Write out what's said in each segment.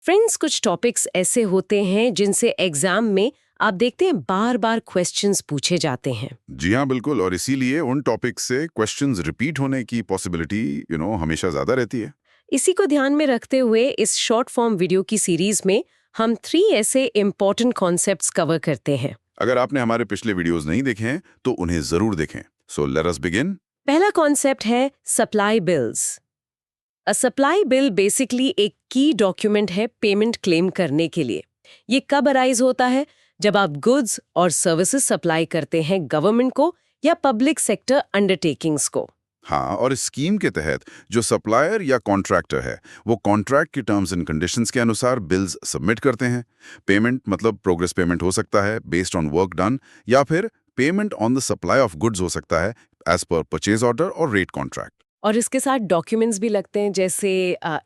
Friends, कुछ topics ऐसे होते हैं जिनसे एग्जाम में आप देखते हैं बार बार क्वेश्चंस पूछे जाते हैं। जी हाँ, बिल्कुल। और इसीलिए उन टॉपिक से क्वेश्चंस रिपीट होने की पॉसिबिलिटी हमेशा ज्यादा रहती है। इसी को ध्यान में रखते हुए इस शॉर्ट फॉर्म वीडियो की सीरीज में हम 3 ऐसे इम्पोर्टेंट कॉन्सेप्ट्स कवर करते हैं। अगर आपने हमारे पिछले वीडियोस नहीं देखे हैं तो उन्हें जरूर देखें। So let us begin. पहला कॉन्सेप्ट है supply bills. A supply bill basically एक की डॉक्यूमेंट है पेमेंट क्लेम करने के लिए। ये कब अराइज होता है? जब आप गुड्स और सर्विसेज सप्लाई करते हैं गवर्नमेंट को या पब्लिक सेक्टर अंडरटेकिंग्स को। हाँ, और इस स्कीम के तहत जो सप्लायर या कॉन्ट्रैक्टर है वो कॉन्ट्रैक्ट की टर्म्स एंड कंडीशंस के अनुसार बिल्स सबमिट करते हैं। पेमेंट मतलब प्रोग्रेस पेमेंट हो सकता है बेस्ड ऑन वर्क डन, या फिर payment on the supply of goods हो सकता है एज पर परचेज ऑर्डर और रेट कॉन्ट्रैक्ट। और इसके साथ डॉक्यूमेंट्स भी लगते हैं, जैसे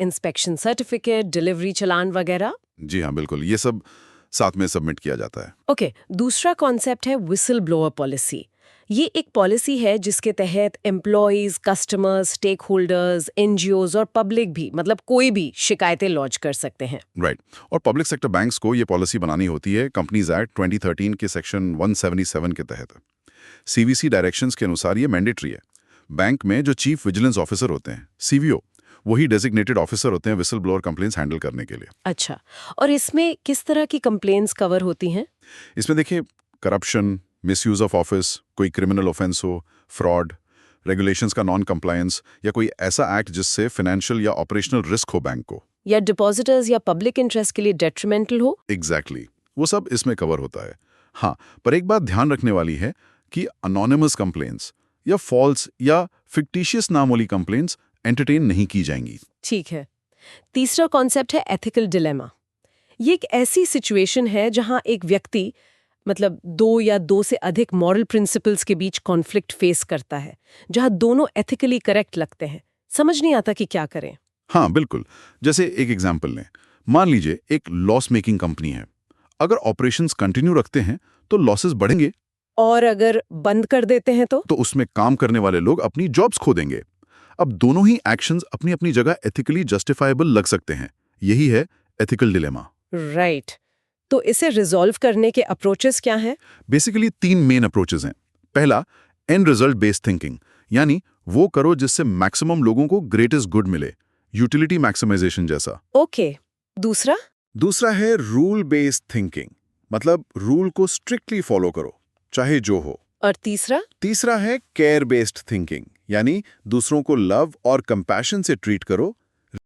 इंस्पेक्शन सर्टिफिकेट, डिलीवरी चालान वगैरह। जी हाँ, बिल्कुल। ये सब साथ में सबमिट किया जाता है। ओके, दूसरा कॉन्सेप्ट है विसल ब्लोअर पॉलिसी। ये एक पॉलिसी है जिसके तहत employees, customers, stake holders, NGOs और पब्लिक भी, मतलब कोई भी शिकायतें लॉन्च कर सकते हैं। राइट। और पब्लिक सेक्टर बैंक्स को ये पॉलिसी बनानी होती है कंपनीज एक्ट 2013 के सेक्शन 177 के तहत। सीवीसी डायरेक्शंस के अनुसार ये मैंडेटरी है। बैंक में जो चीफ विजिलेंस ऑफिसर होते हैं, सीवीओ, वही डेजिग्नेटेड ऑफिसर होते हैं विसल ब्लोअर कंप्लेंट्स हैंडल करने के लिए। अच्छा, और इसमें किस तरह की कंप्लेंट्स कवर होती हैं? इसमें देखिए, करप्शन, मिसयूज ऑफ ऑफिस, कोई क्रिमिनल ऑफेंस हो, फ्रॉड, रेगुलेशंस का नॉन कंप्लायंस, या कोई ऐसा एक्ट जिससे फाइनेंशियल या ऑपरेशनल रिस्क हो बैंक को। या डिपॉजिटर्स या पब्लिक इंटरेस्ट के लिए डेट्रीमेंटल हो। एग्जैक्टली वो सब इसमें कवर होता है। हाँ, पर एक बात ध्यान रखने वाली है कि अनोनिमस कंप्लेंट्स या फॉल्स या फिक्टिशियस नाम वाली कंप्लेंट्स एंटरटेन नहीं की जाएंगी। ठीक है। तीसरा कॉन्सेप्ट है एथिकल डिलेमा। ये एक ऐसी सिचुएशन है जहां एक व्यक्ति, मतलब दो या दो से अधिक मॉरल प्रिंसिपल्स के बीच कॉन्फ्लिक्ट फेस करता है, जहां दोनों एथिकली करेक्ट लगते हैं, समझ नहीं आता कि क्या करें। हाँ, बिल्कुल। जैसे एक एग्जाम्पल लें। मान लीजिए एक लॉस मेकिंग कंपनी है। अगर ऑपरेशंस कंटिन्यू रखते हैं तो लॉसेस बढ़ेंगे, और अगर बंद कर देते हैं तो? उसमें काम करने वाले लोग अपनी जॉब्स खो देंगे। अब दोनों ही एक्शंस अपनी अपनी जगह एथिकली जस्टिफाइबल लग सकते हैं। यही है एथिकल डिलेमा। राइट। तो इसे रिजॉल्व करने के अप्रोचेस क्या हैं? बेसिकली 3 मेन अप्रोचेस हैं। पहला, एंड रिजल्ट बेस्ड थिंकिंग, यानी वो करो जिससे मैक्सिमम लोगों को ग्रेटेस्ट गुड मिले, यूटिलिटी मैक्सिमाइजेशन जैसा। ओके। दूसरा? दूसरा है रूल बेस्ड थिंकिंग, मतलब रूल को स्ट्रिक्टली फॉलो करो चाहे जो हो। और तीसरा? तीसरा है केयर बेस्ड थिंकिंग, यानी दूसरों को लव और कंपैशन से ट्रीट करो